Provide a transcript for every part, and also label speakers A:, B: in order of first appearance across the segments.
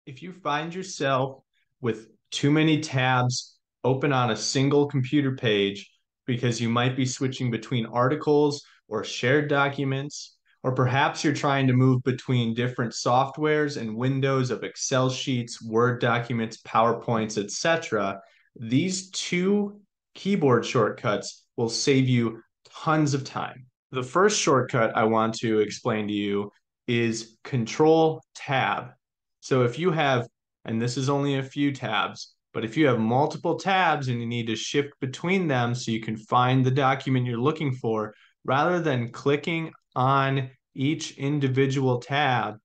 A: If you find yourself with too many tabs open on a single computer page because you might be switching between articles or shared documents, or perhaps you're trying to move between different softwares and windows of Excel sheets, Word documents, PowerPoints, etc., these two keyboard shortcuts will save you tons of time. The first shortcut I want to explain to you is Control Tab. So if you have, and this is only a few tabs, but if you have multiple tabs and you need to shift between them so you can find the document you're looking for, rather than clicking on each individual tab,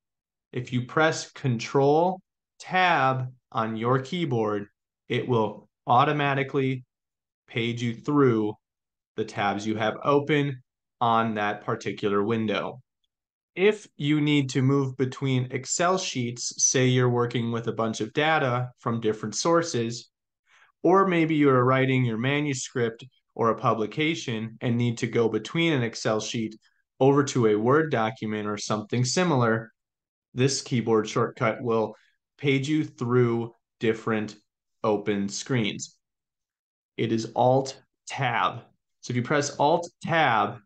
A: if you press Control Tab on your keyboard, it will automatically page you through the tabs you have open on that particular window. If you need to move between Excel sheets, say you're working with a bunch of data from different sources, or maybe you're writing your manuscript or a publication and need to go between an Excel sheet over to a Word document or something similar, this keyboard shortcut will page you through different open screens. It is Alt Tab. So if you press Alt Tab,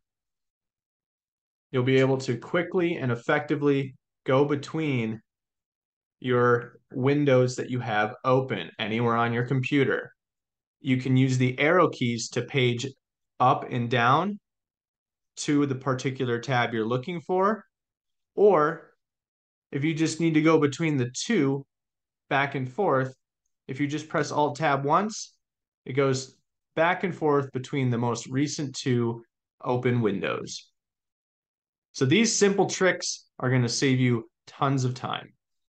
A: you'll be able to quickly and effectively go between your windows that you have open anywhere on your computer. You can use the arrow keys to page up and down to the particular tab you're looking for, or if you just need to go between the two back and forth, if you just press Alt Tab once, it goes back and forth between the most recent two open windows. So these simple tricks are going to save you tons of time.